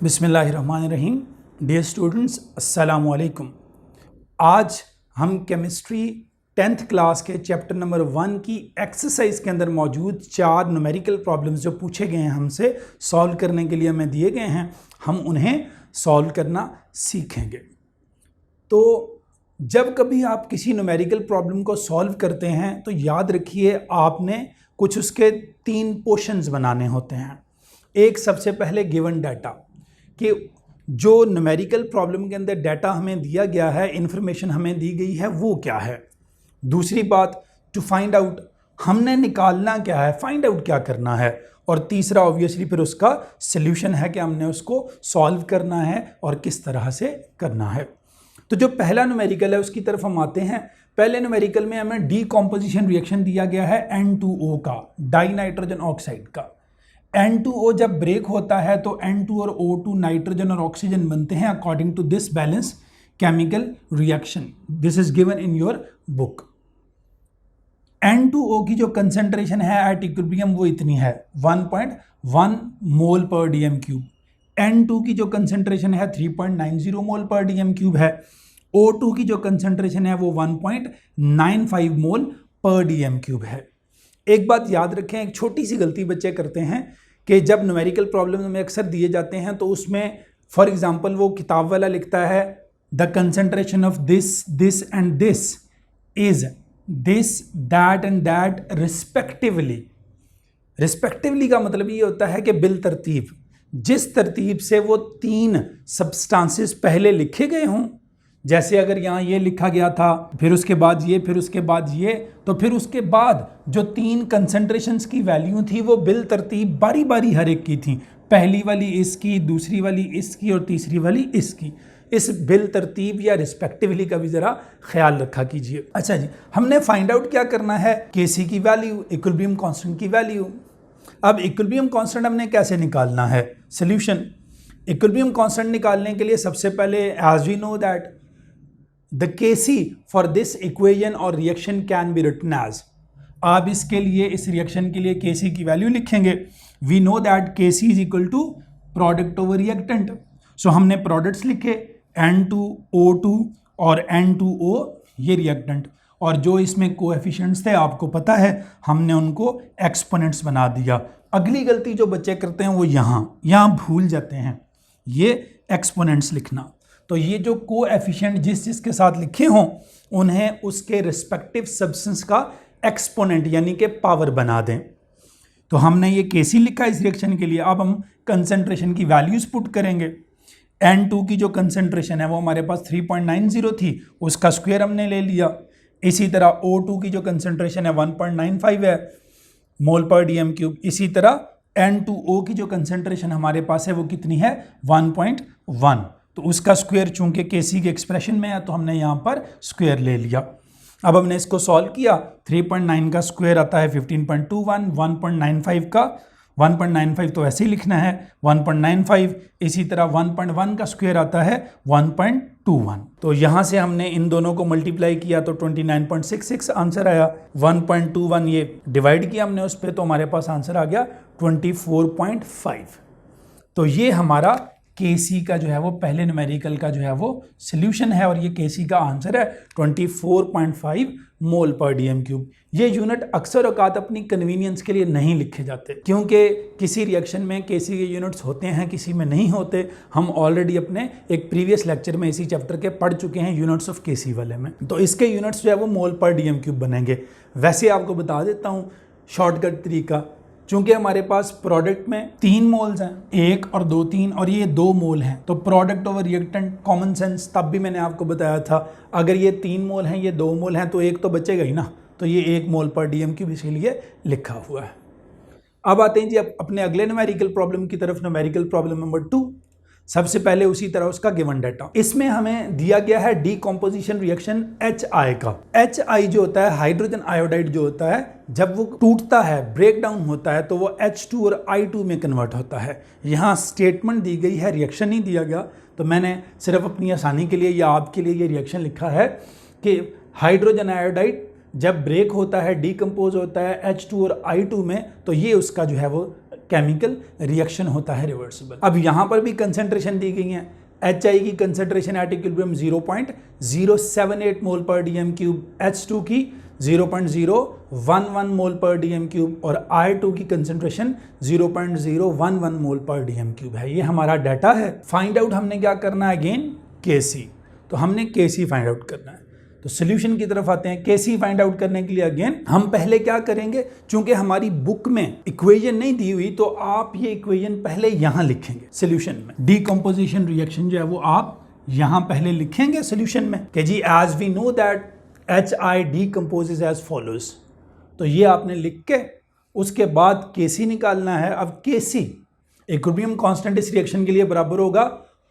बिस्मिल्लाहिर्रहमानिर्रहीम। Dear students, अस्सलामु अलैकुम। आज हम केमिस्ट्री 10th क्लास के चैप्टर नंबर 1 की एक्सरसाइज के अंदर मौजूद 4 न्यूमेरिकल प्रॉब्लम्स जो पूछे गए हैं हमसे सॉल्व करने के लिए हमें दिए गए हैं, हम उन्हें सॉल्व करना सीखेंगे। तो जब कभी आप किसी न्यूमेरिकल प्रॉब्लम को सॉल्व करते हैं तो याद रखिए आपने कुछ उसके 3 पोर्शंस बनाने होते हैं। एक, सबसे पहले गिवन डाटा, कि जो न्यूमेरिकल प्रॉब्लम के अंदर डाटा हमें दिया गया है, इंफॉर्मेशन हमें दी गई है, वो क्या है। दूसरी बात, टू फाइंड आउट, हमने निकालना क्या है, फाइंड आउट क्या करना है। और तीसरा ऑब्वियसली फिर उसका सल्यूशन है कि हमने उसको सॉल्व करना है और किस तरह से करना है। तो जो पहला न्यूमेरिकल है उसकी तरफ हम आते हैं। पहले न्यूमेरिकल में हमें डीकॉम्पोजिशन रिएक्शन दिया गया है N2O का, डाई नाइट्रोजन ऑक्साइड का। N2O जब ब्रेक होता है तो N2 और O2 नाइट्रोजन और ऑक्सीजन बनते हैं according to this balance chemical reaction. This is given in your book. N2O की जो कंसेंट्रेशन है एट इक्विलिब्रियम वो इतनी है 1.1 मोल पर डीएम क्यूब। N2 की जो कंसेंट्रेशन है 3.90 मोल पर डीएम क्यूब है। O2 की जो कंसेंट्रेशन है वो 1.95 मोल पर डीएम क्यूब है। एक बात याद रखें, एक छोटी सी गलती बच्चे करते हैं कि जब न्यूमेरिकल प्रॉब्लम में अक्सर दिए जाते हैं तो उसमें फॉर एग्जांपल वो किताब वाला लिखता है the concentration of this and this is this that and that respectively. Respectively का मतलब ये होता है कि बिल तरतीब, जिस तरतीब से वो 3 सब्सटेंसेस पहले लिखे गए हों। जैसे अगर यहाँ ये लिखा गया था, फिर उसके बाद ये, फिर उसके बाद ये, तो फिर उसके बाद जो 3 कंसंट्रेशंस की वैल्यू थी वो बिल तरतीब बारी बारी हर एक की थी। पहली वाली इसकी, दूसरी वाली इसकी और तीसरी वाली इसकी। इस बिल तरतीब या रिस्पेक्टिवली का भी ज़रा ख्याल रखा कीजिए। अच्छा जी, हमने फाइंड आउट क्या करना है, केसी की वैल्यू, इक्विलिब्रियम कांस्टेंट की वैल्यू। अब इक्विलिब्रियम कांस्टेंट हमने कैसे निकालना है, सॉल्यूशन। इक्विलिब्रियम कांस्टेंट निकालने के लिए सबसे पहले as we know that the Kc for this equation और reaction can be written as. आप इसके लिए, इस रिएक्शन के लिए Kc की वैल्यू लिखेंगे। We know that Kc is equal to product over reactant. So हमने प्रोडक्ट्स लिखे N2O2 और N2O, ये रिएक्टेंट, और जो इसमें कोएफिशिएंट्स थे आपको पता है, हमने उनको एक्सपोनेंट्स बना दिया। अगली गलती जो बच्चे करते हैं वो यहाँ भूल जाते हैं, ये एक्सपोनेंट्स लिखना। तो ये जो कोएफिशिएंट जिस के साथ लिखे हों उन्हें उसके रिस्पेक्टिव सब्सटेंस का एक्सपोनेंट यानी कि पावर बना दें। तो हमने ये Kc लिखा इस रिएक्शन के लिए। अब हम कंसंट्रेशन की वैल्यूज पुट करेंगे। N2 की जो कंसंट्रेशन है वो हमारे पास 3.90 थी, उसका स्क्वायर हमने ले लिया। इसी तरह O2 की जो कंसंट्रेशन है 1.95 है मोल पर डीएम क्यूब। इसी तरह N2O की जो कंसंट्रेशन हमारे पास है वो कितनी है, 1.1। तो उसका स्क्वायर चूंकि Kc के एक्सप्रेशन में है तो हमने यहाँ पर स्क्वायर ले लिया। अब हमने इसको सॉल्व किया। 3.9 का स्क्वायर आता है 15.21, 1.95 का 1.95 तो ऐसे ही लिखना है 1.95। इसी तरह 1.1 का स्क्वायर आता है 1.21। तो यहाँ से हमने इन दोनों को मल्टीप्लाई किया तो 29.66 आंसर आया। 1.21 ये डिवाइड किया हमने उस पर, तो हमारे पास आंसर आ गया 24.5। तो ये हमारा Kc का जो है वो पहले न्यूमेरिकल का जो है वो सॉल्यूशन है, और ये Kc का आंसर है 24.5 मोल पर डीएम क्यूब। ये यूनिट अक्सर औकात अपनी कन्वीनियंस के लिए नहीं लिखे जाते, क्योंकि किसी रिएक्शन में Kc के यूनिट्स होते हैं, किसी में नहीं होते। हम ऑलरेडी अपने एक प्रीवियस लेक्चर में इसी चैप्टर के पढ़ चुके हैं, यूनिट्स ऑफ Kc वाले में। तो इसके यूनिट्स जो है वो मोल पर डीएम क्यूब बनेंगे। वैसे आपको बता देता हूँ शॉर्टकट तरीका, चूंकि हमारे पास प्रोडक्ट में 3 मोल्स हैं, 1 और 2, 3, और ये 2 मोल हैं, तो product over reactant, common sense, तब भी मैंने आपको बताया था अगर ये 3 मोल हैं, ये 2 मोल हैं, तो 1 तो बचेगा ही ना। तो ये 1 मोल पर डीएम क्यूब इसीलिए लिखा हुआ है। अब आते हैं जी अपने अगले न्यूमेरिकल प्रॉब्लम की तरफ, न्यूमेरिकल प्रॉब्लम नंबर 2। सबसे पहले उसी तरह उसका गिवन डाटा। इसमें हमें दिया गया है डीकॉम्पोजिशन रिएक्शन HI का। HI जो होता है, हाइड्रोजन आयोडाइड जो होता है, जब वो टूटता है, ब्रेक डाउन होता है, तो वो H2 और I2 में कन्वर्ट होता है। यहाँ स्टेटमेंट दी गई है, रिएक्शन नहीं दिया गया, तो मैंने सिर्फ अपनी आसानी के लिए या आपके लिए ये रिएक्शन लिखा है कि हाइड्रोजन आयोडाइड जब ब्रेक होता है, डीकम्पोज होता है H2 और I2 में, तो ये उसका जो है वो केमिकल रिएक्शन होता है रिवर्सिबल। अब यहाँ पर भी कंसेंट्रेशन दी गई है। HI की कंसेंट्रेशन एट इक्विलिब्रियम 0.078 मोल पर डीएम क्यूब, H2 की 0.011 मोल पर डीएम क्यूब और I2 की कंसेंट्रेशन 0.011 मोल पर डीएम क्यूब है। ये हमारा डाटा है। फाइंड आउट हमने क्या करना है, अगेन Kc। तो हमने Kc फाइंड आउट करना है। तो सॉल्यूशन की तरफ आते हैं। Kc फाइंड आउट करने के लिए अगेन हम पहले क्या करेंगे, चूंकि हमारी बुक में इक्वेशन नहीं दी हुई तो आप ये इक्वेशन पहले यहां लिखेंगे सॉल्यूशन में। डीकंपोजिशन रिएक्शन जो है वो आप यहां पहले लिखेंगे सॉल्यूशन में कि जी as we know that HI decomposes as follows। तो ये आपने लिख के उसके बाद Kc निकालना है। अब Kc इक्विलिब्रियम कांस्टेंट इस रिएक्शन के लिए बराबर होगा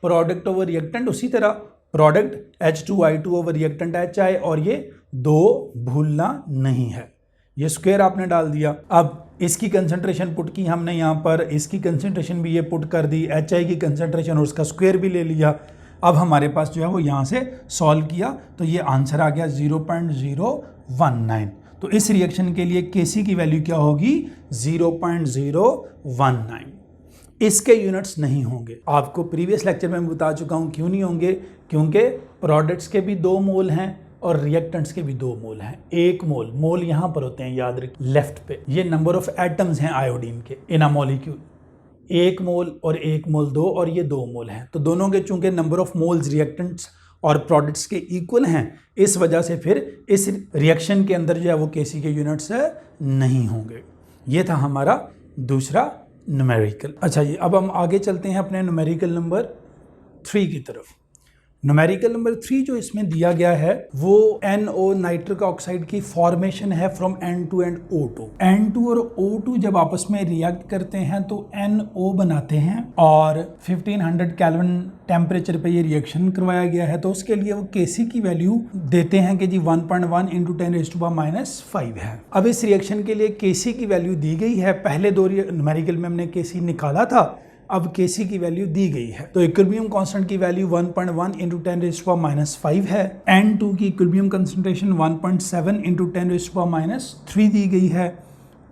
प्रोडक्ट ओवर रिएक्टेंट, उसी तरह product H2I2 over reactant HI, और ये दो भूलना नहीं है। ये स्क्वायर आपने डाल दिया। अब इसकी कंसंट्रेशन पुट की हमने यहाँ पर, इसकी कंसंट्रेशन भी ये पुट कर दी, HI की कंसंट्रेशन और उसका स्क्वायर भी ले लिया। अब हमारे पास जो है वो यहाँ से सॉल्व किया तो ये आंसर आ गया 0.019। तो इस रिएक्शन के लिए Kc की वैल्यू क्या होगी, 0.019। इसके यूनिट्स नहीं होंगे। आपको प्रीवियस लेक्चर में बता चुका हूँ क्यों नहीं होंगे, क्योंकि प्रोडक्ट्स के भी 2 मोल हैं और रिएक्टेंट्स के भी 2 मोल हैं। 1 मोल यहाँ पर होते हैं, याद रखिए लेफ्ट पे। ये नंबर ऑफ एटम्स हैं आयोडीन के इन अ मॉलिक्यूल। 1 मोल और 1 मोल 2 और ये 2 मोल हैं। तो दोनों के चूंकि नंबर ऑफ मोल्स रिएक्टेंट्स और प्रोडक्ट्स के इक्वल हैं, इस वजह से फिर इस रिएक्शन के अंदर जो है वो Kc के यूनिट्स नहीं होंगे। ये था हमारा दूसरा न्यूमेरिकल। अच्छा जी, अब हम आगे चलते हैं अपने न्यूमेरिकल नंबर 3 की तरफ। न्यूमेरिकल नंबर 3 जो इसमें दिया गया है वो NO नाइट्रिक ऑक्साइड की फॉर्मेशन है from N2 and O2। N2 और O2 जब आपस में रिएक्ट करते हैं तो NO बनाते हैं और 1500 केल्विन टेम्परेचर पे ये रिएक्शन करवाया गया है। तो उसके लिए वो Kc की वैल्यू देते हैं कि जी 1.1 × 10⁻⁵ है। अब इस रिएक्शन के लिए Kc की वैल्यू दी गई है। पहले 2 न्यूमेरिकल में हमने Kc निकाला था, अब Kc की वैल्यू दी गई है। तो इक्विलिब्रियम कांस्टेंट की वैल्यू 1.1 × 10⁻⁵ है। N2 की इक्विलिब्रियम कंसंट्रेशन 1.7 × 10⁻³ दी गई है।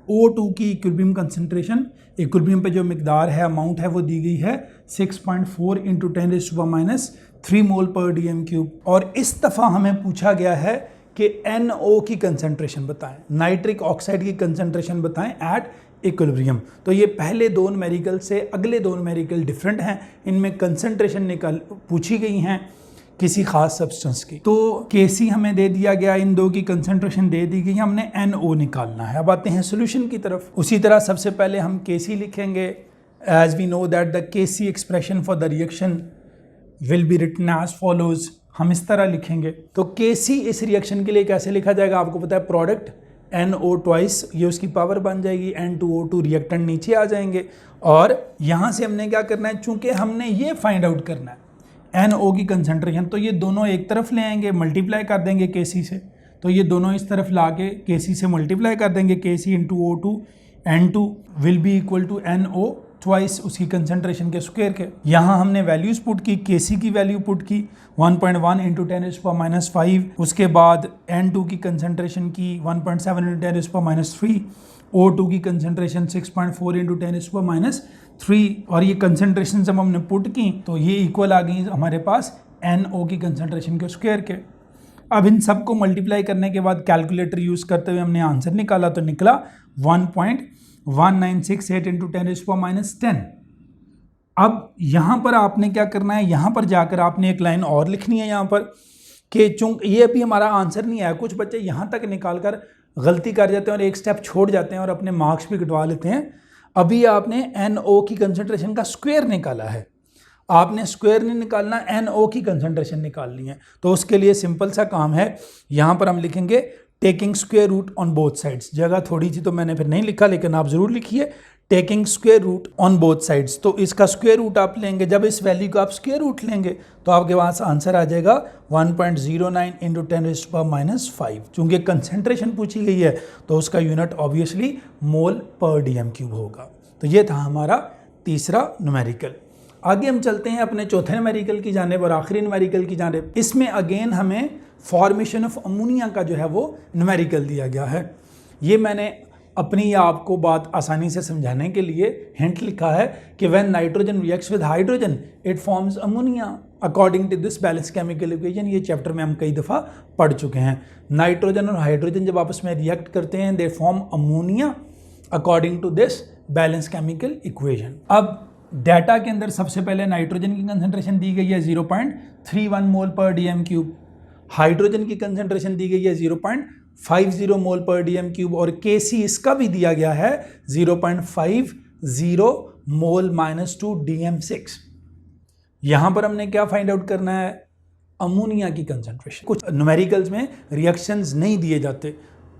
O2 की इक्विलिब्रियम कंसंट्रेशन, इक्विलिब्रियम पे जो मिकदार है, अमाउंट है, वो दी गई है 6.4 × 10⁻³ मोल पर डीएम क्यूब। और इस दफ़ा हमें पूछा गया है कि NO की कंसंट्रेशन बताएं, नाइट्रिक ऑक्साइड की कंसंट्रेशन बताएं एट इक्विलिब्रियम। तो ये पहले 2 न्यूमेरिकल से अगले 2 न्यूमेरिकल डिफरेंट हैं। इनमें कंसंट्रेशन पूछी गई हैं किसी खास सब्सटेंस की। तो Kc हमें दे दिया गया, इन 2 की कंसंट्रेशन दे दी गई, हमने NO निकालना है। अब आते हैं सॉल्यूशन की तरफ। उसी तरह सबसे पहले हम Kc लिखेंगे। As we know that the Kc expression for the reaction will be written as follows. हम इस तरह लिखेंगे। तो Kc इस रिएक्शन के लिए कैसे लिखा जाएगा, आपको पता है प्रोडक्ट NO ट्वाइस, ये उसकी पावर बन जाएगी, N2O2 रिएक्टेंट नीचे आ जाएंगे। और यहाँ से हमने क्या करना है, चूंकि हमने ये फाइंड आउट करना है NO की कंसंट्रेशन, तो ये दोनों एक तरफ ले आएंगे, मल्टीप्लाई कर देंगे Kc से। तो ये दोनों इस तरफ ला के Kc से मल्टीप्लाई कर देंगे, Kc × O2, N2 will be equal to NO twice उसकी कंसंट्रेशन के स्क्वायर के। यहाँ हमने वैल्यूज पुट की, Kc की वैल्यू पुट की 1.1 × 10⁻⁵, उसके बाद N2 की कंसंट्रेशन की 1.7 × 10⁻³ O2 की कंसंट्रेशन 6.4 × 10⁻³ और ये कंसंट्रेशन जब हमने पुट की तो ये इक्वल आ गई हमारे पास NO की कंसंट्रेशन के स्क्वायर के। अब इन सबको मल्टीप्लाई करने के बाद कैलकुलेटर यूज़ करते हुए हमने आंसर निकाला, तो निकला 1.1968 × 10⁻10। अब यहाँ पर आपने क्या करना है, यहाँ पर जाकर आपने एक लाइन और लिखनी है यहाँ पर कि चूंकि ये अभी हमारा आंसर नहीं आया, कुछ बच्चे यहाँ तक निकाल कर गलती कर जाते हैं और एक स्टेप छोड़ जाते हैं और अपने मार्क्स भी कटवा लेते हैं। अभी आपने NO की कंसंट्रेशन का स्क्वायर निकाला है, आपने स्क्वायर नहीं निकालना, NO की कंसंट्रेशन निकालनी है। तो उसके लिए सिंपल सा काम है, यहाँ पर हम लिखेंगे taking square root on both sides. जगह थोड़ी सी तो मैंने फिर नहीं लिखा, लेकिन आप ज़रूर लिखिए taking square root on both sides. तो इसका स्क्वायर रूट आप लेंगे, जब इस वैल्यू का आप स्क्वायर रूट लेंगे तो आपके पास आंसर आ जाएगा 1.09 × 10⁻⁵। चूँकि कंसंट्रेशन पूछी गई है तो उसका यूनिट ऑब्वियसली मोल पर डीएम क्यूब होगा। तो ये था हमारा तीसरा न्यूमेरिकल। आगे हम चलते हैं अपने चौथे न्यूमेरिकल की जानिब और आखिरी न्यूमेरिकल की जानिब। इसमें अगेन हमें फॉर्मेशन ऑफ अमोनिया का जो है वो न्यूमेरिकल दिया गया है। ये मैंने अपनी आपको बात आसानी से समझाने के लिए हिंट लिखा है कि when nitrogen reacts with hydrogen it forms ammonia according to this balance chemical equation. ये चैप्टर में हम कई दफ़ा पढ़ चुके हैं। नाइट्रोजन और हाइड्रोजन जब आपस में रिएक्ट करते हैं they form ammonia according to this balance chemical equation. अब डाटा के अंदर सबसे पहले नाइट्रोजन की कंसंट्रेशन दी गई है 0.31 मोल पर डीएम क्यूब, हाइड्रोजन की कंसंट्रेशन दी गई है 0.50 मोल पर डीएम क्यूब और केसी इसका भी दिया गया है 0.50 मोल -2 DM6। यहां पर हमने क्या फाइंड आउट करना है, अमोनिया की कंसंट्रेशन। कुछ न्यूमेरिकल्स में रिएक्शंस नहीं दिए जाते,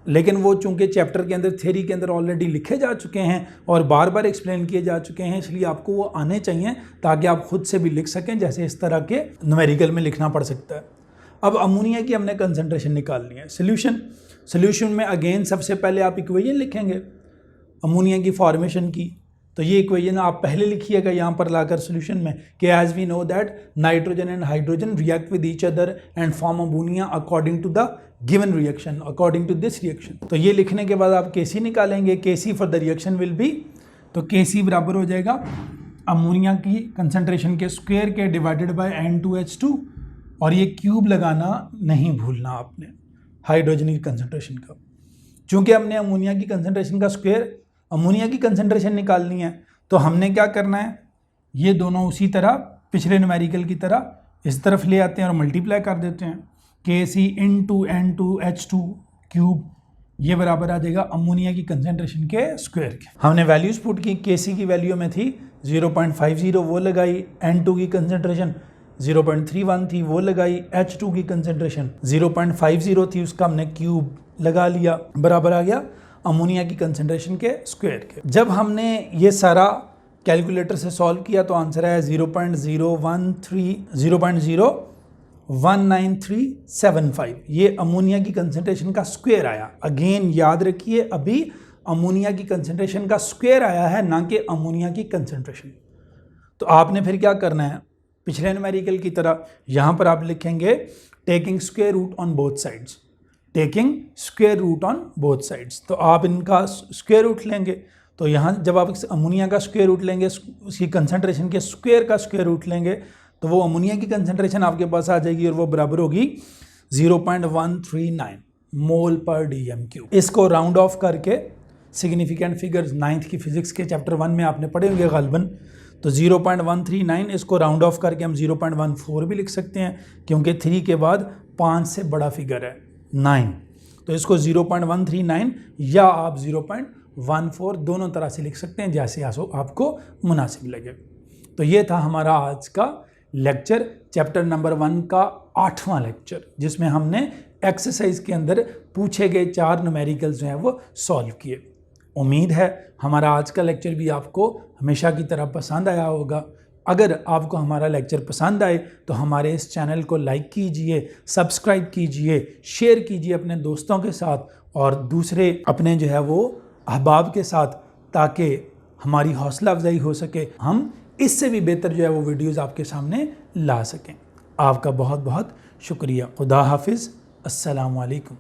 लेकिन वो चूंकि चैप्टर के अंदर थ्योरी के अंदर ऑलरेडी लिखे जा चुके हैं और बार बार एक्सप्लेन किए जा चुके हैं, इसलिए आपको वो आने चाहिए ताकि आप खुद से भी लिख सकें, जैसे इस तरह के न्यूमेरिकल में लिखना पड़ सकता है। अब अमोनिया की हमने कंसंट्रेशन निकालनी है। सोल्यूशन में अगेन सबसे पहले आप इक्वेशन लिखेंगे अमोनिया की फॉर्मेशन की। तो ये इक्वेशन आप पहले लिखिएगा यहाँ पर लाकर सोल्यूशन में कि as we know that nitrogen and hydrogen react with each other and form ammonia according to the given reaction, according to this reaction. तो ये लिखने के बाद आप केसी निकालेंगे। K C for the reaction will be, तो केसी बराबर हो जाएगा अमोनिया की कंसंट्रेशन के स्क्वायर के डिवाइडेड बाय N2H2 और ये क्यूब लगाना नहीं भूलना आपने हाइड्रोजन की कंसंट्रेशन का। चूंकि हमने अमोनिया की कंसंट्रेशन का स्क्वायर अमोनिया की कंसंट्रेशन निकालनी है, तो हमने क्या करना है, ये दोनों उसी तरह पिछले न्यूमेरिकल की तरह इस तरफ ले आते हैं और मल्टीप्लाई कर देते हैं। Kc into N2H2 क्यूब ये बराबर आ जाएगा अमोनिया की कंसंट्रेशन के स्क्वायर के। हमने वैल्यूज पुट की, Kc की वैल्यू में थी 0.50 वो लगाई, N2 की कंसंट्रेशन 0.31 थी वो लगाई, H2 की कंसंट्रेशन 0.50 थी उसका हमने क्यूब लगा लिया, बराबर आ गया अमोनिया की कंसंट्रेशन के स्क्वायर के। जब हमने ये सारा कैलकुलेटर से सॉल्व किया तो आंसर आया 0.19375। ये अमोनिया की कंसंट्रेशन का स्क्वायर आया। अगेन याद रखिए अभी अमोनिया की कंसंट्रेशन का स्क्वायर आया है, ना कि अमोनिया की कंसंट्रेशन। तो आपने फिर क्या करना है, पिछले न्यूमेरिकल की तरह यहाँ पर आप लिखेंगे taking square root on both sides, taking square root on both sides. तो आप इनका स्क्वायर रूट लेंगे, तो यहाँ जब आप अमोनिया का स्क्वायर रूट लेंगे, उसकी कंसंट्रेशन के स्क्वायर का स्क्वायर रूट लेंगे, तो वो अमोनिया की कंसंट्रेशन आपके पास आ जाएगी और वो बराबर होगी 0.139 मोल पर डीएम क्यूब। इसको राउंड ऑफ करके सिग्निफिकेंट फिगर्स 9th की फिजिक्स के चैप्टर 1 में आपने पढ़े होंगे गालिबन। तो 0.139 इसको राउंड ऑफ करके हम 0.14 भी लिख सकते हैं, क्योंकि 3 के बाद 5 से बड़ा फिगर है 9, तो इसको 0.139 या आप 0.14 दोनों तरह से लिख सकते हैं, जैसे आपको मुनासिब लगे। तो ये था हमारा आज का लेक्चर, चैप्टर नंबर 1 का 8वां लेक्चर, जिसमें हमने एक्सरसाइज के अंदर पूछे गए 4 न्यूमेरिकल्स जो हैं वो सॉल्व किए। उम्मीद है हमारा आज का लेक्चर भी आपको हमेशा की तरह पसंद आया होगा। अगर आपको हमारा लेक्चर पसंद आए तो हमारे इस चैनल को लाइक कीजिए, सब्सक्राइब कीजिए, शेयर कीजिए अपने दोस्तों के साथ और दूसरे अपने जो है वो अहबाब के साथ, ताकि हमारी हौसला अफजाई हो सके, हम इससे भी बेहतर जो है वो वीडियोस आपके सामने ला सकें। आपका बहुत बहुत शुक्रिया। खुदा हाफिज़। अस्सलामु अलैकुम।